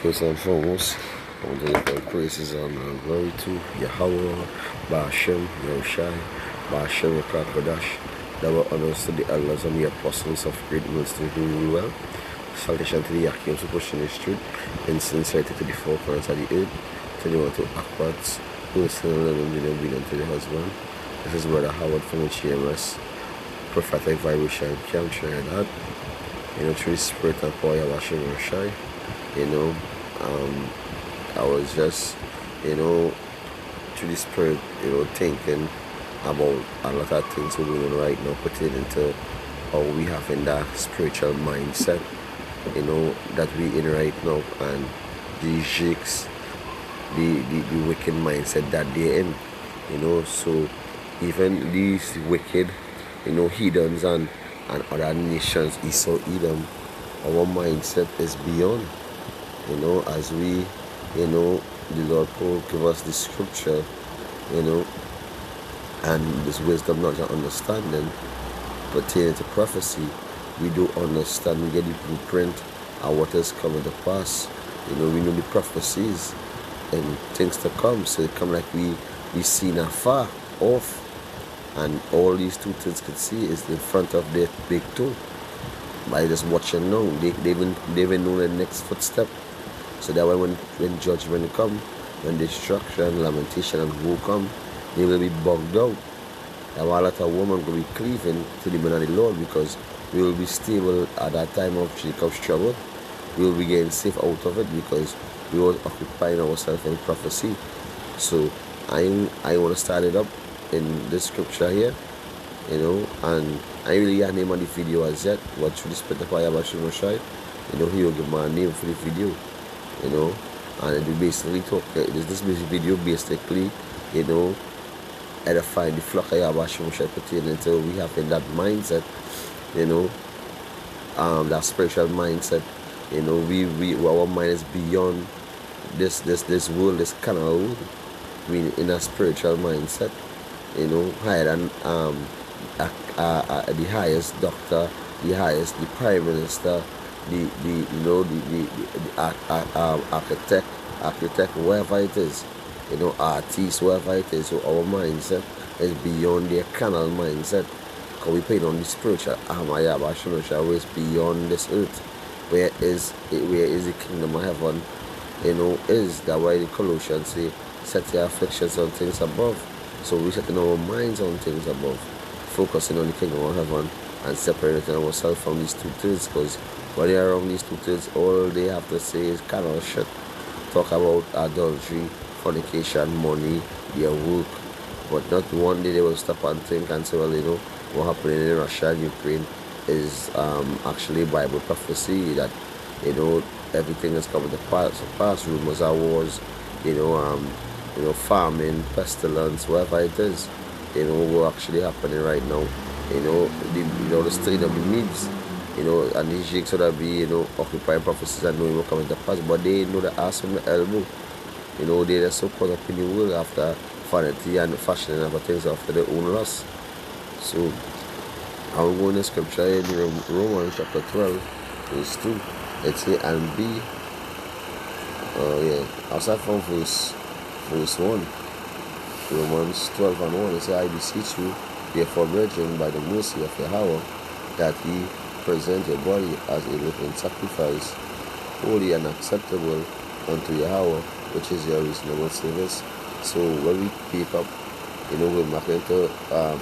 First and foremost, I want to give all praises and glory to Yahweh, Ba'ashem, Yahushai, Ba'ashem, Kodash, that were honors to the elders and the apostles of great ministry who rule well. Salvation to the Yakim, who push in the truth, and sincerity to the four corners of the earth, to the one to backwards, who is still living in obedience to the husband. This is Brother Howard from HMS, prophetic vibration, can't share that. Through the spirit and power of Hashem Yahushai. I was just, through the spirit, thinking about a lot of things we're doing right now, pertaining to how we have in that spiritual mindset, that we in right now, and the jigs, the wicked mindset that they're in, so even these wicked, heathens and other nations, Esau, Edom, our mindset is beyond. As we, the Lord will give us the scripture, and this wisdom, knowledge, and understanding pertaining to prophecy, we do understand, we get the blueprint of what is coming to pass. We know the prophecies and things to come, so it come like we seen afar off, and all these two things could see is in front of their big toe. By just watching now, they even know the next footstep. So that way when judgment come, when destruction, lamentation, and woe come, they will be bugged out. And while that a woman will be cleaving to the man of the Lord, because we will be stable at that time of Jacob's trouble. We will be getting safe out of it because we will occupying ourselves in prophecy. So I want to start it up in this scripture here, and I really have name on the video as yet, but through the spirit of Yahweh Shai, he will give my name for the video, and it will basically talk, this video basically, edifying the flock of Yahweh Shai pertaining to we have in that mindset, that spiritual mindset, our mind is beyond this world, this carnal world. I mean, in a spiritual mindset, higher than the highest doctor, the highest, the prime minister, the architect, wherever it is, artist, wherever it is. So our mindset is beyond their carnal mindset, because we put on the spiritual where it's beyond this earth. Where is the kingdom of heaven? Is that why the Colossians say, set your affections on things above. So we setting our minds on things above, focusing on the kingdom of heaven, and separating ourselves from these two things, because when they are around these two things, all they have to say is kind of shit. Talk about adultery, fornication, money, their work, but not one day they will stop and think and say, well, what happened in Russia and Ukraine is actually Bible prophecy, that everything is coming to pass. Rumors of wars, famine, pestilence, whatever it is, what actually happening right now. The strain of the needs, and these jigs would be, occupying prophecies and knowing what coming to pass, but they know the ass from the elbow. They're so caught up in the world after vanity and fashion and other things after their own loss. So I'm going to scripture in Romans chapter 12, verse 2. It says, and be, I'll start from verse 1. Romans 12 and 1. It says, I beseech you, therefore, brethren, by the mercy of Yahweh, that ye present your body as a living sacrifice, holy and acceptable unto Yahweh, which is your reasonable service. So when we pick up, we're back into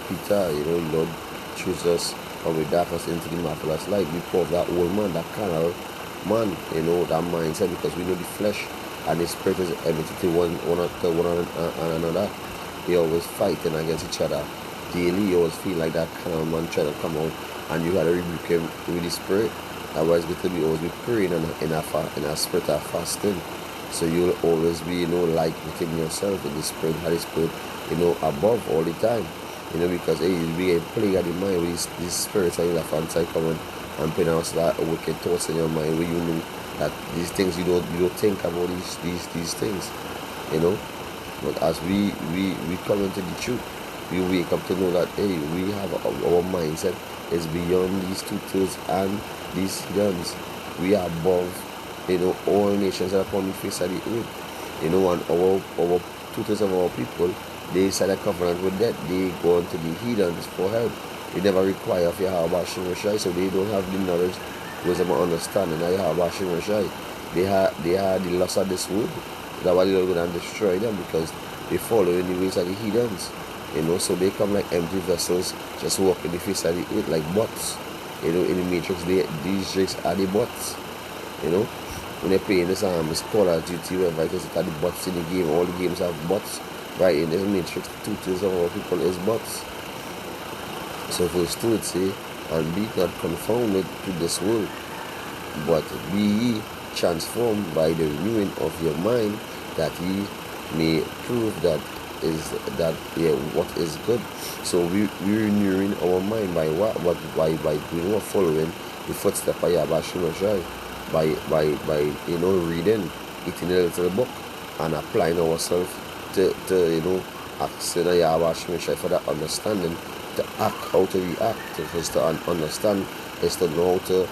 Peter, Lord choose us from the darkness into the marvelous light. We pour that old man, that carnal man, that mindset, because we know the flesh and the spirit is enmity to one another. They always fighting against each other daily. You always feel like that carnal man trying to come out, and you gotta rebuke him with the spirit. Otherwise, we always be praying in a spirit of fasting. So you'll always be, like within yourself in the spirit, Holy Spirit, above all the time. Because you'll be playing at the mind with these spirits and you'll have fancy coming and pronounce that wicked thoughts in your mind, where you know that these things you don't think about these things, But as we come into the truth, we wake up to know that we have our mindset is beyond these two things and these guns. We are above all nations are upon the face of the earth. And our two-thirds of our people, they sign a covenant with that. They go unto the heathens for help. They never require of Yahweh Hashem Rashai, so they don't have the knowledge, wisdom, and understanding of Yahweh Hashem Rashai. They had the loss of this world. That's why they're going to destroy them, because they follow in the ways of the heathens. So they come like empty vessels, just walk in the face of the earth like bots. In the Matrix, these drakes are the bots. When they're playing this it's Call of Duty, whatever it is, the bots in the game. All the games have bots. Right in this Matrix, two-thirds of our people is bots. So verse 2 it say, and be not conformed to this world, but be ye transformed by the renewing of your mind, that ye may prove what is good. So we renewing our mind by what? By doing what? Following the footsteps of Yahweh Shai, by reading, eating a little book, and applying ourselves to asking Yahweh Shai for that understanding, to act, how to react, to understand, is to know how to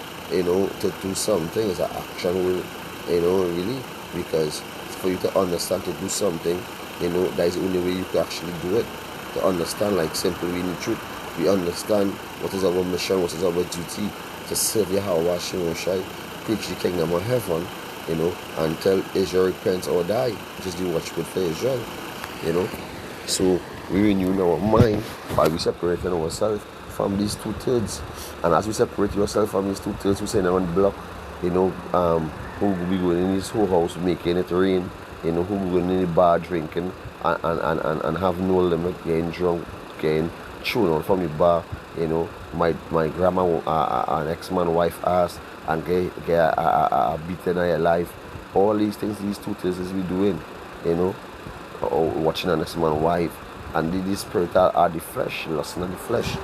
to do something. It's an action will, really, because for you to understand to do something, that is the only way you can actually do it. To understand, like simply in the truth, we understand what is our mission, what is our duty, to serve Yahweh Shai, preach the kingdom of heaven, until Israel repents or die, which is the watchword for Israel, So we renew our mind by we separating ourselves from these two-thirds. And as we separate yourself from these two-thirds, we say on the block, who will be going in his whole house making it rain, who will be going in the bar drinking and have no limit, getting drunk, getting thrown out from the bar, my grandma, an ex-man wife asked, and get a beaten in your life. All these things, these two-thirds is we doing, or watching an ex-man wife. And the spirit are the flesh, lusting of the flesh.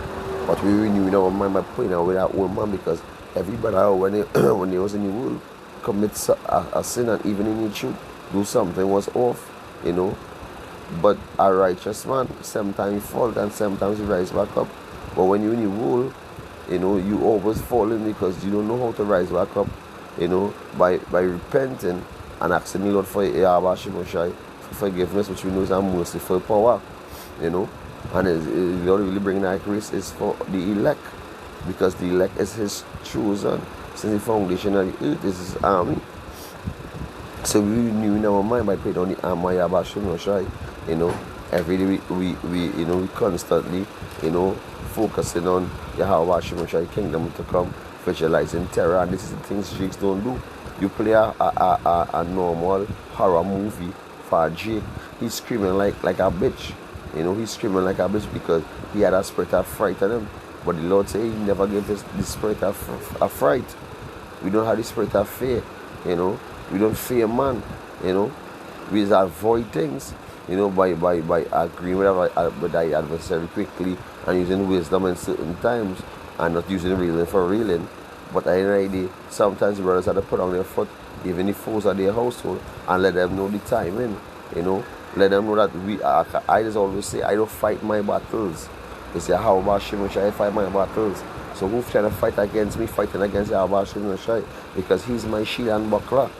But we renewing our mind by putting away that old man, because everybody when they was in the world commits a sin, and even in the truth do something was off, But a righteous man, sometimes he falls and sometimes he rise back up. But when you're in the world, you always falling because you don't know how to rise back up, by repenting and asking the Lord for Yahweh Shai forgiveness, which we know is a merciful power. And the Lord really bringing that grace is for the elect, because the elect is his chosen since the foundation of the earth is his army. So we renew our mind by putting on the armor of Yahweh Shai. Every day we constantly focusing on Yahweh Shai kingdom to come, visualizing terror. And this is the things Jakes don't do. You play a normal horror movie for Jake, he's screaming like a bitch. He's screaming like a bitch because he had a spirit of fright in him. But the Lord said he never gave us the spirit of fright. We don't have the spirit of fear. We don't fear man. We just avoid things. By agreeing with the adversary quickly and using wisdom in certain times and not using reason for reeling. But at the end of the day, sometimes the brothers have to put on their foot, even the foes of their household, and let them know the timing. Let them know that I just always say, I don't fight my battles. They say, how about Shimon Shai fight my battles? So who's trying to fight against me, fighting against Yahweh Shimon Shai? Because he's my shield and buckler.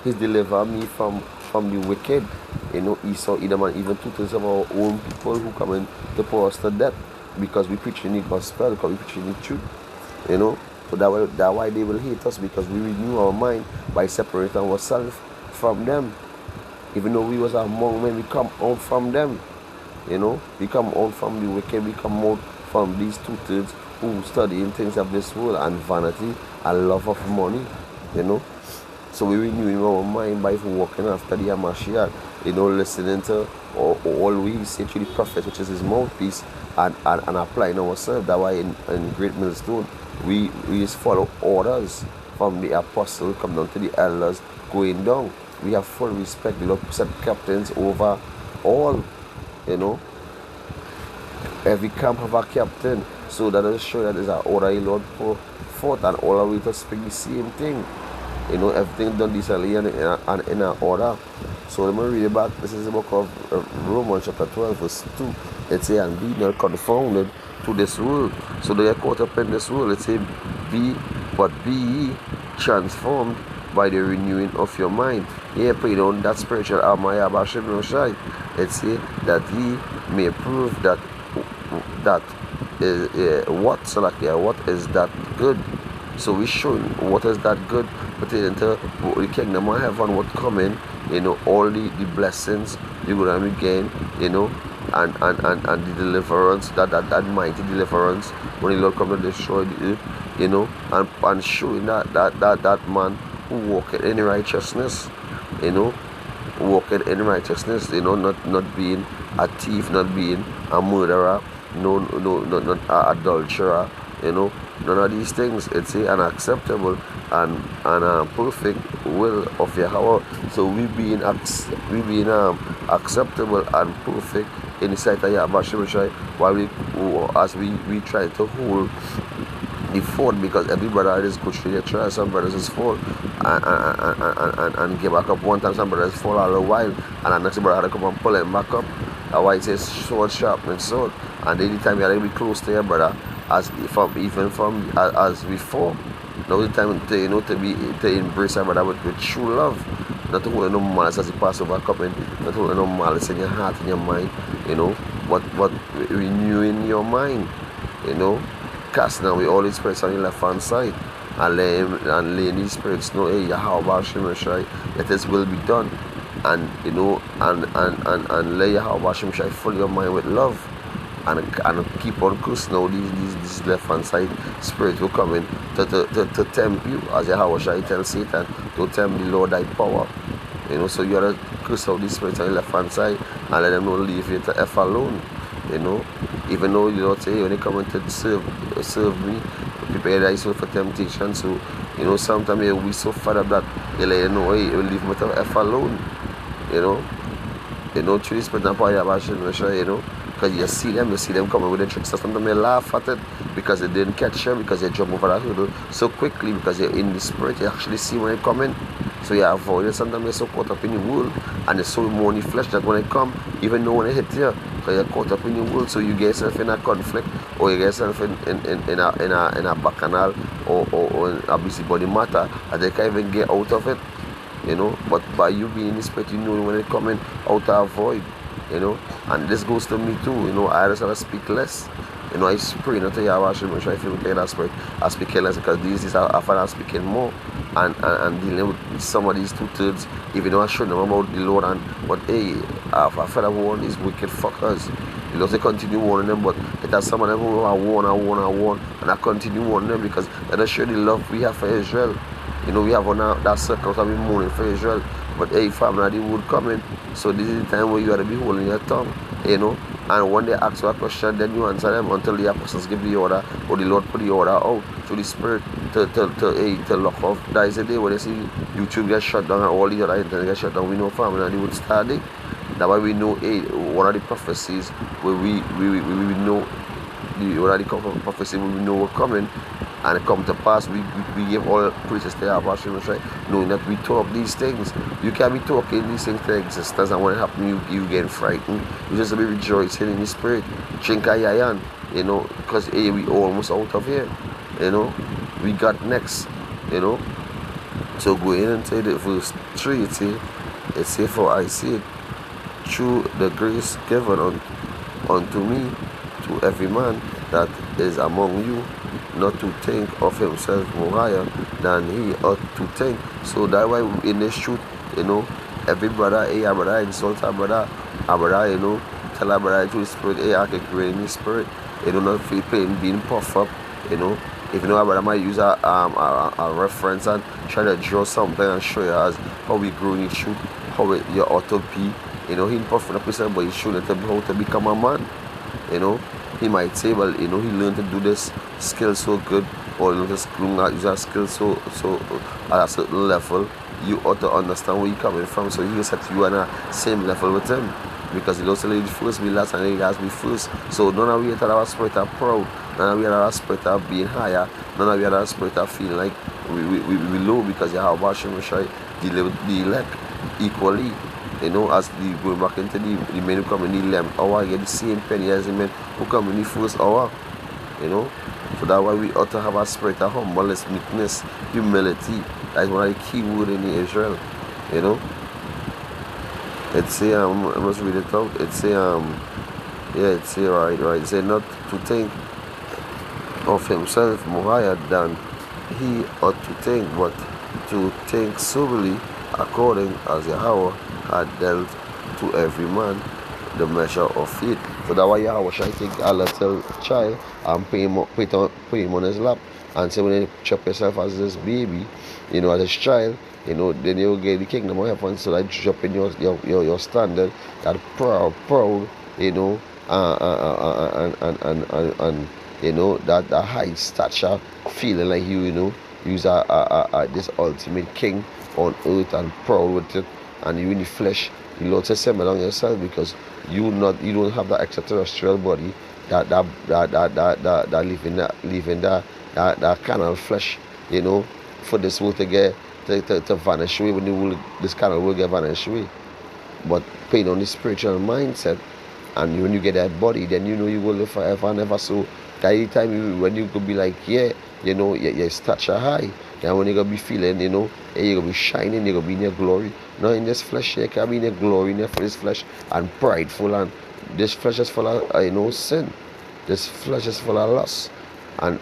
He's delivered me from the wicked. Esau, Edom, and even two-thirds of our own people who come in to put us to death because we preach in the gospel, because we preach in the truth. So that's why they will hate us, because we renew our mind by separating ourselves from them. Even though we was among men, we come out from them. We come out from the wicked, we come out from these two-thirds who study in things of this world and vanity and love of money. So we renew our mind by walking after the Mashiach, listening to all we say to the prophet, which is his mouthpiece, and applying ourselves. That why in Great Millstone, we just follow orders from the apostle, come down to the elders, going down. We have full respect. The Lord set captains over all, Every camp have a captain. So that is show that there's an order the Lord put forth, and all of we to speak the same thing. Everything done decently and in an order. So let me read it back. This is the book of Romans chapter 12 verse 2. It says, and be not confounded to this world. So they are caught up in this world. It says, be ye transformed by the renewing of your mind. Here pray on that spiritual armor Yabashim Roshai. Let's say that he may prove that is what is that good. So we showing what is that good pertaining to the kingdom of heaven, what coming, all the blessings you're gonna gain, and the deliverance, that mighty deliverance when the Lord come to destroy the earth, and showing that man who walked in righteousness, walking in righteousness, not being a thief, not being a murderer, not an adulterer, none of these things. It's unacceptable and perfect will of Yahweh. So we being acceptable and perfect in the sight of Yahweh, while as we try to hold the fort, because every brother is good through their trials. Some brothers is fall and give back up one time. Some brothers fall all a while, and the next brother come and pull them back up. That's why it says sword sharpening sword. And anytime you are to be close to your brother, as before. Now the time to embrace your brother with true love, not to hold no malice as the Passover coming, not to hold no malice in your heart, in your mind, but renewing your mind, casting away all these spirits on your left hand side, and laying these spirits know, hey, Yahweh Shem Shai, let His will be done, and and lay Yahweh Shem Shai fill your mind with love, and keep on cursing now these left hand side spirits will come in to tempt you, as Yahweh Shai tell Satan to tempt the Lord thy power. So you gotta curse out these spirits on the left hand side and let them know leave you to F alone. Even though you say, hey, when they come in to serve me, prepare thyself for temptation. So, sometimes we so fed up that they let you know, hey, you leave me to F alone. Through this spirit and power of Hashem, because you see them coming with the tricks. So sometimes you laugh at it because they didn't catch you, because they jump over that hurdle so quickly, because you're in the spirit, you actually see when they come in. So you avoid it. Sometimes you're so caught up in the world, and you're so more in the flesh that when they come, even though when they hit you, because you're caught up in the world, so you get yourself in a conflict, or you get yourself in a bacchanal or in a busybody matter, and they can't even get out of it. But by you being in the spirit, when they come in, out to avoid, and this goes to me too, I just have to speak less. I pray not to Yahweh Hashem, I feel with that spirit, I speak less, because these days I find I'm speaking more, and dealing with some of these 2/3, even though I show them about the Lord, but hey, I feel I warn these wicked fuckers. They continue warning them, but it has some of them who I warn, and I continue warning them, because let us show the love we have for Israel. We have on that circle of mourning for Israel. But hey, family, the wood coming. So this is the time where you got to be holding your tongue, And when they ask you a question, then you answer them until the apostles give the order, or the Lord put the order out through the Spirit to lock off. That is the day when they see YouTube get shut down and all the other internet get shut down. We know family and they would start it. That's why we know one of the prophecies where we know one of the prophecies where we know we're coming. And it come to pass, we give all praises to Yahweh Hashem, knowing that we talk these things. You can't be talking these things to existence, and when it happens, you get frightened. You just be rejoicing in the spirit. Chinkayayan, because we almost out of here. We got next, So going into the verse 3, it say, for I see it through the grace given unto me, to every man that is among you, not to think of himself more higher than he ought to think. So that's why in this truth, every brother, a brother insult a brother, tell a brother to the spirit, I can create in the spirit, not feel pain being puffed up, if a brother might use a reference and try to draw something and show you as how we grow in the truth, how you ought to be, he puffing up himself, but he showing how to become a man, He might say, well, he learned to do this skill so good, or use that skill so at a certain level. You ought to understand where you're coming from, so he set you on a same level with him, because he also let first be last and he has be first. So none of we have our spirit of proud, none of we have our spirit of being higher, none of we have our spirit of feeling like we low, because you have Hashem deal with the elect equally. As the going back into the men who come in the 11th hour, get the same penny as the men who come in the first hour. So that's why we ought to have a spirit of humbleness, meekness, humility, That's one of the key word in Israel. You know, it's a I must read it out. It's a yeah, it's a right. It's a not to think of himself more higher than he ought to think, but to think soberly according as Yahweh had dealt to every man the measure of faith. So that's why Yahweh shall take a little child and put him on his lap and say, when you chop yourself as this baby, as a child, then you get the kingdom of heaven. So that drop in your standard, that proud, and that high stature, feeling like you's this ultimate king on earth and proud with it, and you in the flesh, you Lord say same along yourself, because you don't have that extraterrestrial body that live in that carnal flesh, for this world to vanish away. When this carnal will get vanish away, but paying on the spiritual mindset, and when you get that body, then you will live forever and ever. So that time when you could be like, your stature high, and when you gonna be feeling, you're gonna be shining, you're gonna be in your glory. Not in this flesh, you can be in your glory in this flesh and prideful, and this flesh is full of sin. This flesh is full of lust, and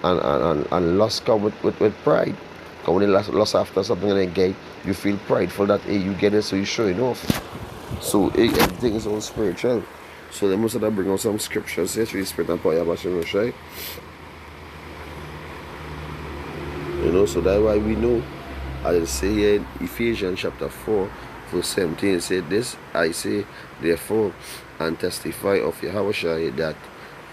lust come with pride. Because when you lust after something and then get, you feel prideful that you get it, so you're showing off. So everything is all spiritual. So they must have bring out some scriptures here, through the Spirit and power of Hashem Shai. So that's why we know, as it say here in Ephesians chapter 4, verse 17, it said, "This I say, therefore, and testify of Yahweh Shai, that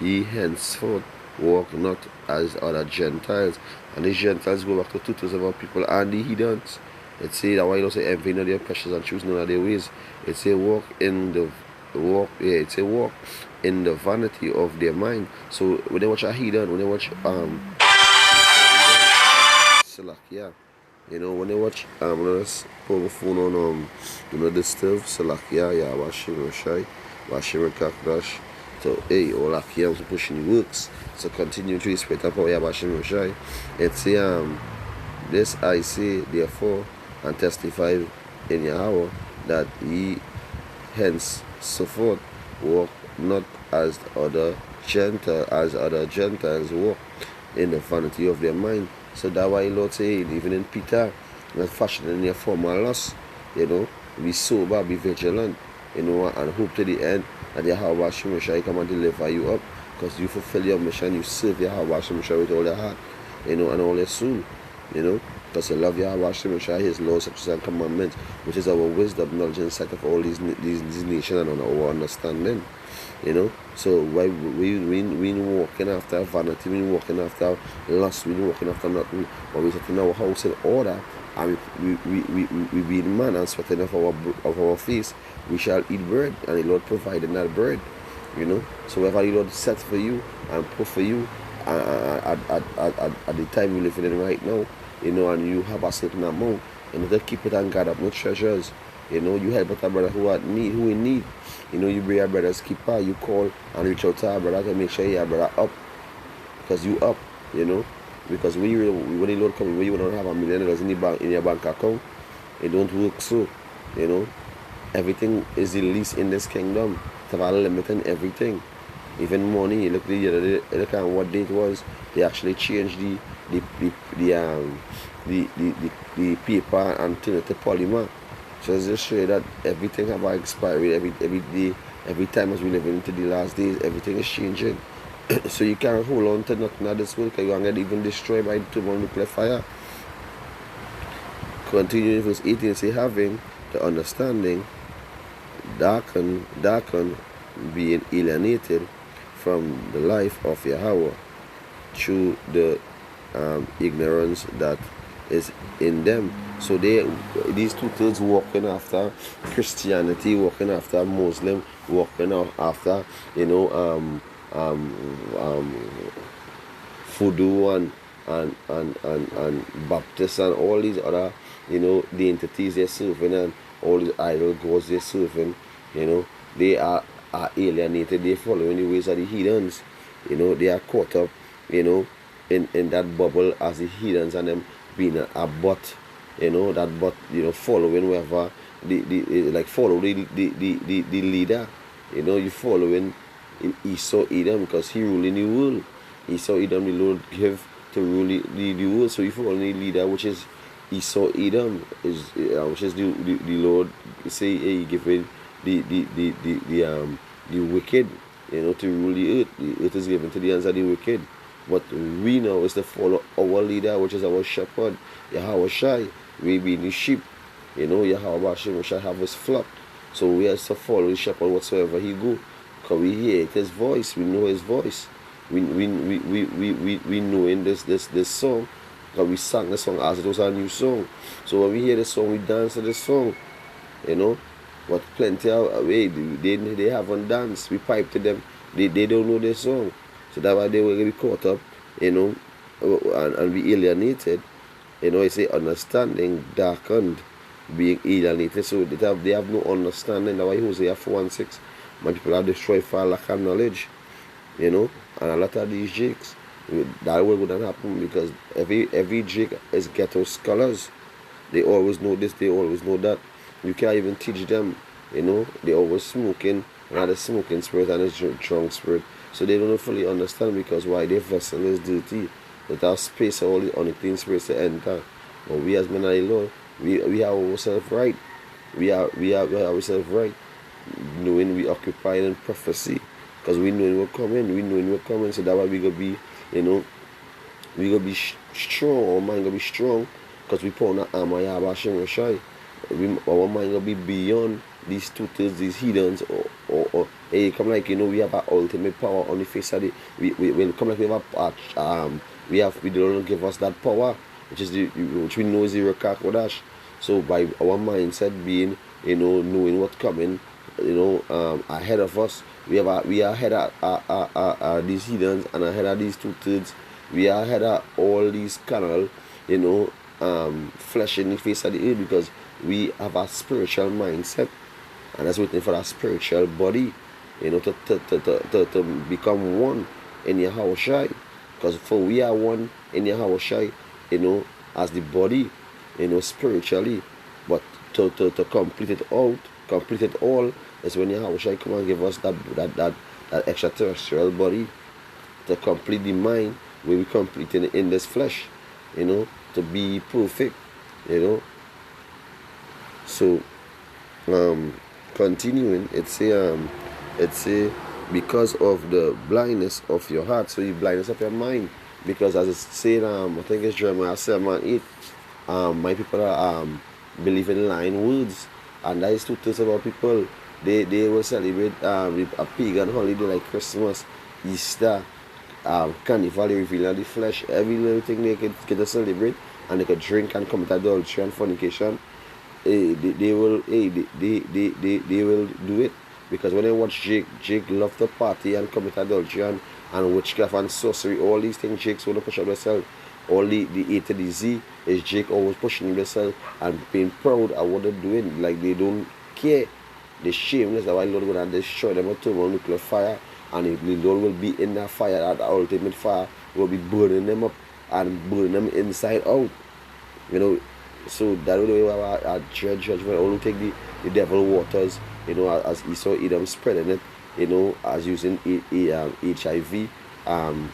ye henceforth walk not as other Gentiles." And these Gentiles go back to two-thirds of our people and the heathens. It say that why you don't say envy none of their pressures and choose none of their ways. It say walk in the vanity of their mind. So when they watch a heathen, when they watch Salakia, when they watch let's pull the phone on this stuff, Salakia, yeah, Washim Roshai, Washim Kakdash. So Olakia was pushing the works. So continue to respect up our Washim Roshai. It's this I say therefore and testify in Yahweh, that ye henceforth walk not as other Gentiles walk, in the vanity of their mind. So that's why Lord say, even in Peter, not fashion in your former lust, be sober, be vigilant, and hope to the end that Yahweh Hashem shall come and deliver you up, because you fulfill your mission, you serve Yahweh Hashem with all your heart, and all your soul, because you love Yahweh Hashem, His laws, statutes, and commandments, which is our wisdom, knowledge, and sight of all these nations and our understanding. So why we walking after vanity, we walking after lust, we walking after nothing, but we setting our house in order, and we being man and sweating of our face, we shall eat bread, and the Lord provided that bread. So whatever the Lord set for you and put for you at the time you live in right now, and you have a certain amount, to keep it and gather up no treasures. You help out a brother who in need. You bring your brother's keeper, you call and reach out to our brother to make sure your brother up, because you up. Because when the Lord comes, when you don't have $1 million in your bank account, it don't work. So everything is released in this kingdom. To have a limit in everything, even money. You look at what date was. They actually changed the paper and turn it to polymer. So just show you that everything have an expiry every day, every time as we live into the last days, everything is changing. So you can't hold on to nothing at this world, because you're going to get even destroyed by the tomorrow nuclear fire. Continuing verse 18, say, having the understanding darken, being alienated from the life of Yahweh through the ignorance that is in them. So these two-thirds walking after Christianity, walking after Muslim, walking after Voodoo and Baptist and all these other the entities they're serving, and all the idol gods they're serving. They are alienated. They following the ways of the heathens. They are caught up in that bubble as the heathens, and them being a butt that, but following wherever like follow the leader. You following Esau Edom, because he ruling the world. Esau Edom, the Lord give to rule the world. So you follow the leader, which is Esau Edom, which is the Lord say, hey, giving the wicked, to rule the earth. The earth is given to the hands of the wicked. But we now is to follow our leader, which is our shepherd, Yahweh Shai. We be the sheep, Yahweh Shai shall have his flock. So we have to follow the shepherd whatsoever he go. Because we hear his voice, we know his voice. We know in this song, because we sang the song as it was a new song. So when we hear the song, we dance to the song, But plenty of they haven't danced. We pipe to them, they don't know the song. So that's why they will be caught up, and be alienated. It's say understanding darkened, being alienated. So they have no understanding. That's why Hosea 4:6, my people are destroyed for lack of knowledge. And a lot of these jakes, that wouldn't happen, because every jake is ghetto scholars. They always know this, they always know that. You can't even teach them, they always smoking, and the smoking spirit and the drunk spirit. So they don't fully understand, because why? Their vessel is dirty. Without space, all the unclean spirits to enter. But we as men of the Lord, we have ourselves right. We have ourselves right, knowing we occupy in prophecy. Because we know we're coming, so that's why we gonna be, we gonna be strong. Our mind gonna be strong, because we put on the armor Yahweh Shem Shai. Our mind gonna be beyond these tutors, these heathens, or hey, come like we have our ultimate power on the face of the. We come like we have we don't give us that power, which we know is the Rekah Kodash. So by our mindset being, knowing what's coming, ahead of us. We are ahead of these heathens, and ahead of these two-thirds. We are ahead of all these canal, flesh in the face of the earth, because we have a spiritual mindset, and that's waiting for a spiritual body, to become one in Yahweh Shai. Because for we are one in Yahweh Shai, as the body, spiritually. But to complete it all, is when Yahweh Shai come and give us that extraterrestrial body, to complete the mind, where we complete in this flesh, to be perfect, So continuing, it say because of the blindness of your heart, so the blindness of your mind. Because as it's said, I think it's Jeremiah 7:8, my people are believe in lying words, and that is to tell about people. They will celebrate a pagan holiday like Christmas, Easter, Carnival, revealing the flesh, every little thing they could get to celebrate, and they could drink and commit adultery and fornication. They will do it, because when they watch Jake love to party and commit adultery and witchcraft and sorcery, all these things Jake's want to push up themselves. All the A to the Z is Jake always pushing themselves and being proud of what they're doing, like they don't care. They're shameless. That's why the Lord will going to destroy them with thermonuclear fire, and the Lord will be in that fire, that ultimate fire will be burning them up and burning them inside out. So that way we have a judgment. Only take the devil waters, as Esau Edom spreading it, as using HIV, and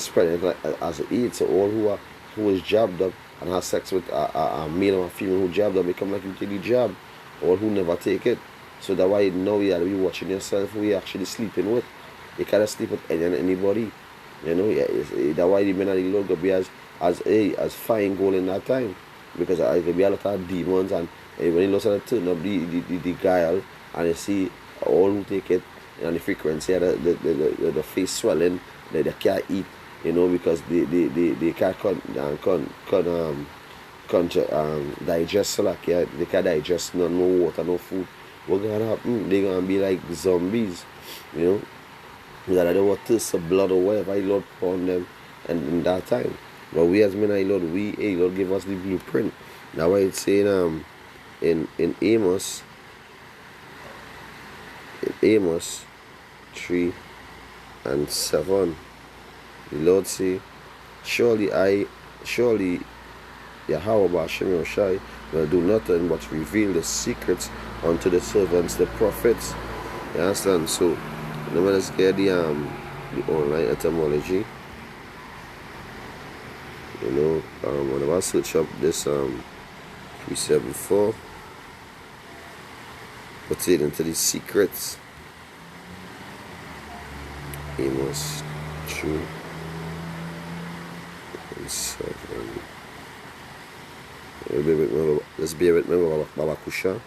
spreading it as AIDS. So all who is jabbed up and has sex with a male or a female who jabbed up, become like you take the jab, or who never take it. So that's why now you have to be watching yourself who you actually sleeping with. You can't sleep with anybody. That's why the men of the Lord could be as fine gold in that time. Because it could be a lot of demons, and when you look at turn up the guile, and you see all who take it, and the frequency, the face swelling, they can't eat, because they can't digest, so like, they can't digest no water, no food. What's gonna happen? They're gonna be like zombies, that I don't want thirst of blood or whatever the Lord put on them, and in that time. But we as men, Lord, Lord give us the blueprint. That's why it's saying in Amos 3:7, the Lord say, surely Yahweh Ba'ashem Yoshai will do nothing but reveal the secrets unto the servants, the prophets. You understand? So now let's get the online etymology. You know, whenever I search up this precept before, put it into the secrets. Amos 2 and 7. Let's be with me, Baba Kusha.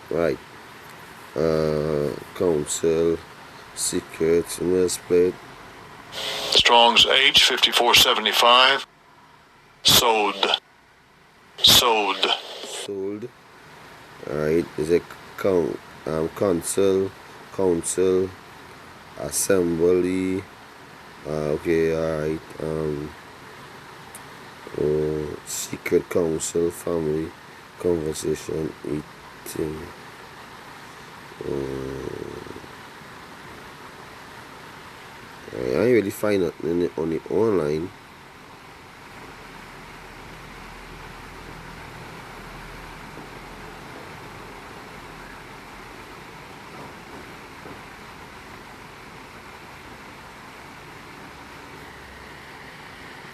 Right. Council, secrets, split. Strong's H 5475. Sold. Alright, is a council, assembly. Okay, alright. Secret council, family, conversation, eating. I ain't really find it on the online.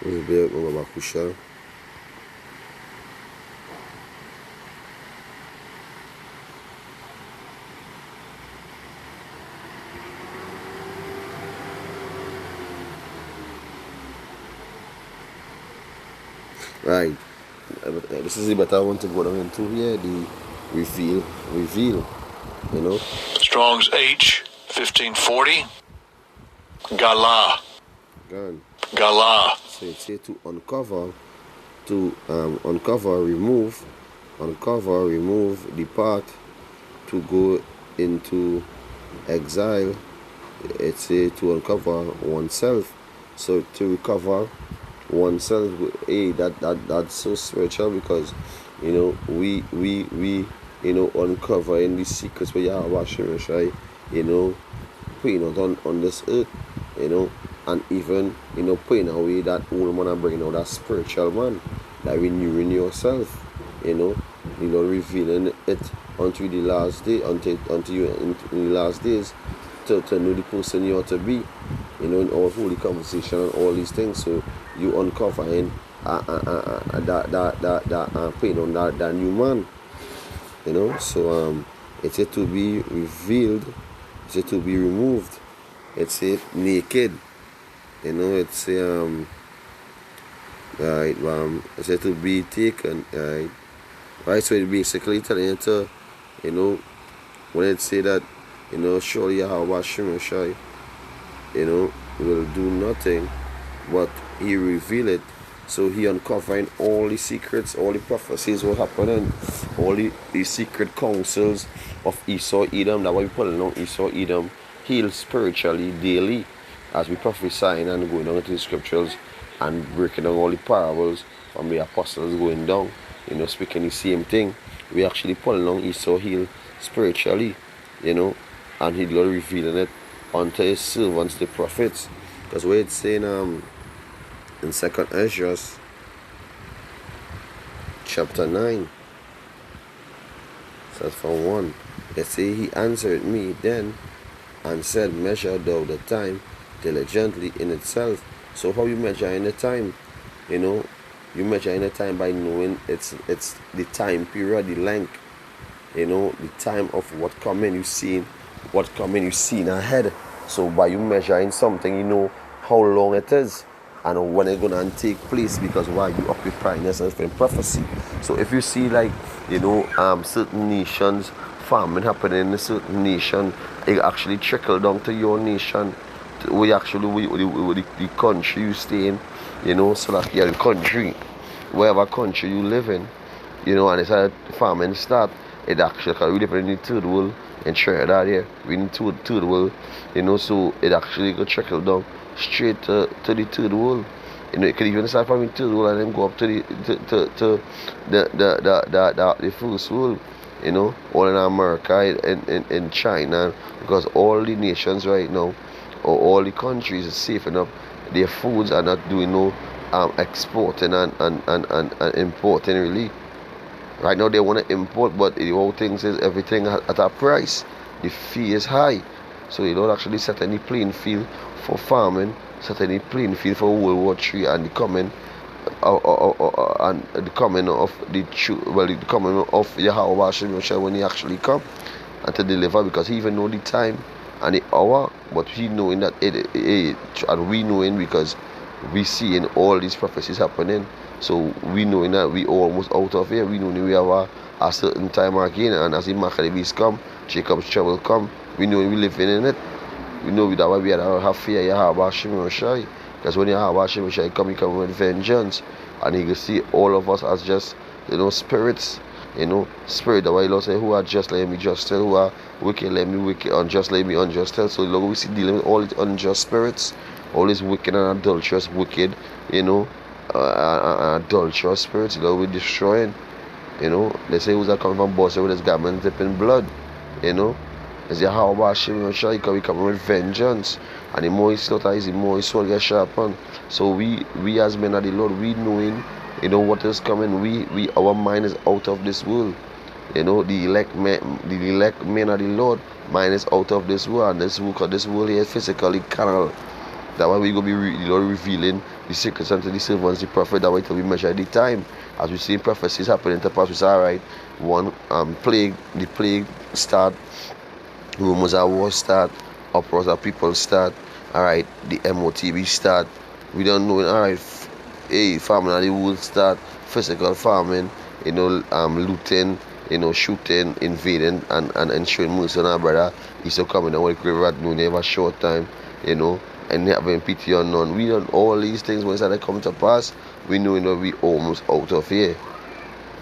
Let's be with my Bakusha. Right. This is the better I want to go down into here. The reveal. You know. Strong's H 1540. Gala. So it say to uncover, remove, depart, to go into exile. It say to uncover oneself. So to recover oneself, that's so spiritual, because you know we uncovering the secrets where Yahweh Shai, putting out on this earth, and even putting away that old man and bringing out that spiritual man, that renewing yourself, revealing it unto the last day, unto you in the last days, to know the person you ought to be, in our holy conversation and all these things. So you uncovering that putting on that new man, So it's said to be revealed, it's said to be removed, it's said naked, it's it's said to be taken, right? So it basically telling you to, when it say that, surely Yahweh Shem Shai, will do nothing but he reveal it. So he uncovering all the secrets, all the prophecies what happening, all the secret counsels of Esau Edom. That's why we put on Esau Edom healed spiritually daily, as we prophesying and going down into the scriptures and breaking down all the parables from the apostles going down, speaking the same thing. We actually pulling on Esau healed spiritually, and he Lord revealing it unto his servants, the prophets. Because where it's saying in 2nd Ezra chapter 9, says from 1, it say, he answered me then and said, measure thou the time diligently in itself. So how you measure in the time? You measure in the time by knowing it's the time period, the length, the time of what coming you seen ahead. So by you measuring something, you know how long it is and when it's gonna take place, because why you occupying yourself in prophecy. So if you see certain nations, famine happening in a certain nation, it actually trickle down to your nation, the country you stay in, so that you're the country, wherever country you live in, and it's a famine start, it actually, because we live in the third world, in Trinidad here, we in the third world, so it actually could trickle down straight to the third world, You know, it could even start from the third world and then go up to the first world. You know, all in America, in China, because all the nations right now, or all the countries is safe enough. Their foods are not doing no exporting and importing really. Right now they want to import, but the whole thing is everything at a price. The fee is high, so they don't actually set any playing field for farming, set any playing field for World War III and the coming, and the coming of the coming of Yahweh Hashem Yahshua when he actually come and to deliver, because he even know the time and the hour, but he knowing that and we knowing because we seeing all these prophecies happening. So we knowing that we almost out of here. We knowing we have a certain time again, and as the Maccabees come, Jacob's trouble come, we know we living in it. We know that why we have fear Yahweh Hashem Yahshua, because when Yahweh Hashem Yahshua come, he come with vengeance, and he can see all of us as just, you know, spirits. You know, spirit, the way Lord say, who are just let me just tell, who are wicked let me wicked, unjust let me unjust tell. So Lord, we see dealing with all these unjust spirits, all these wicked and adulterous wicked, you know, adulterous spirits, Lord, we're destroying. You know, they say who's that coming from Boss with his garment dipping blood, you know. They say how about Hashem Yahshua, he come with vengeance, and the more he slaughters, the more his soul gets sharpened. So we as men of the Lord, we knowing, you know, what is coming. We our mind is out of this world. You know, the elect men of the Lord, mind is out of this world, and this world here is physically carnal. That why we go be Lord revealing the secrets unto the servants, the prophet. That way till we measure the time. As we see prophecies happening to pass, we say, alright, one the plague start, rumors of war start, uproars of people start, alright, the MOTB start. We don't know, alright, farming of the wood start, physical farming, you know, looting, you know, shooting, invading, and ensuring mercy on our brother. He's so coming and work river at noon, have a short time, you know, and having pity on none. We done all these things when they come to pass. We know, you know, we almost out of here.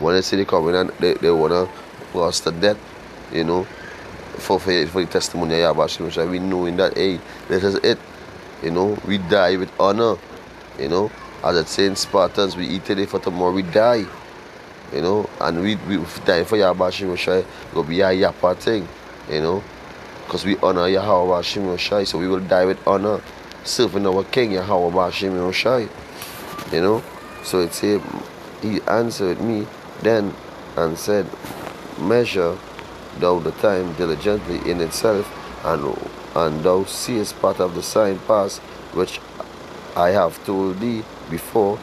When they say they coming and they wanna put us to death, you know, for the testimony of Yahweh Hashem Yahshua, we knowing that, hey, this is it. You know, we die with honor. You know, as it's saying Spartans, we eat today for tomorrow we die. You know, and we die for Yahweh Hashem Yahshua, it will be a yappa thing, you know, because we honor Yahweh Hashem Yahshua, so we will die with honor, serving our King Yahweh Hashem Yahshua, you know. So it said, he answered me then and said, measure thou the time diligently in itself, and thou seest part of the sign pass, which I have told thee before,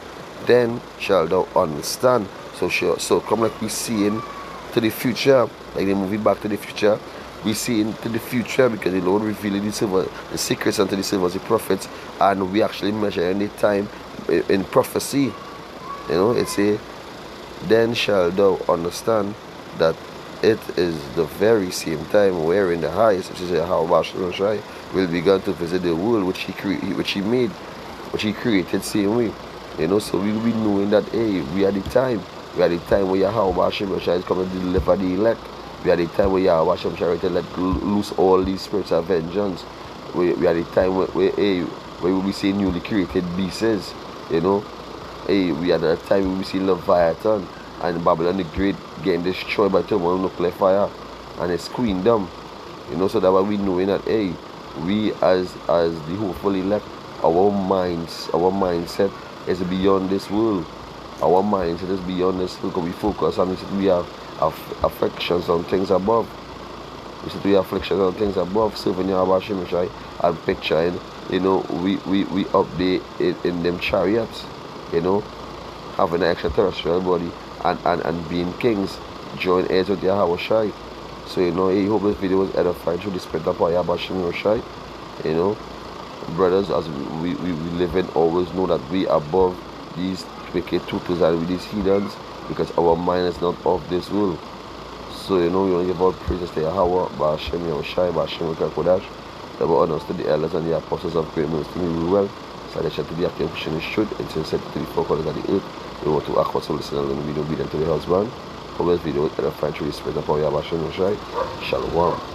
then shalt thou understand. So come like we seeing to the future, like the movie Back to the Future. We see into the future because the Lord revealing the secrets unto the servants, the prophets, and we actually measure any time in prophecy. You know, it say, then shalt thou understand that it is the very same time wherein the highest, which is Yahweh, will begin to visit the world which he made, which he created same way. You know, so we will be knowing that, hey, we are the time. We are the time where Yahweh Hashem Yahshua is coming to deliver the elect. We are the time where Yahweh Hashem Yahshua to let loose all these spirits of vengeance. We are the time where we will be seeing newly created beasts. You know, hey, we are the time we will see Leviathan and Babylon the Great getting destroyed by thermal nuclear fire and its queendom. You know, so that why we knowing that, hey, we as the hopeful elect, our mindset is beyond this world. Our mindset is beyond this world because we focus on this. We have afflictions on things above. We see we have afflictions on things above, serving Yahweh Hashem Yahshua and picturing, you know, we up there in them chariots, you know, having an extraterrestrial body and being kings, join heirs with Yahweh Shai. So, you know, I hope this video was edifying through the spirit of Yahweh Hashem Yahshua. You know, brothers, as we live in, always know that we are above these wicked tutors and with these heathens, because our mind is not of this world. So, you know, we want to give all praises to Yahweh, Ba'ashem Yahushai, Ba'ashem Kodash, that were honors to the elders and the apostles of great ministry, we well, so they shall to the active Christian should, and since set to the four corners of the earth, we want to act what's all listening and be obedient to the husband. For this video, and I find through the spirit of Yahweh Hashem Yahushai. Shalom.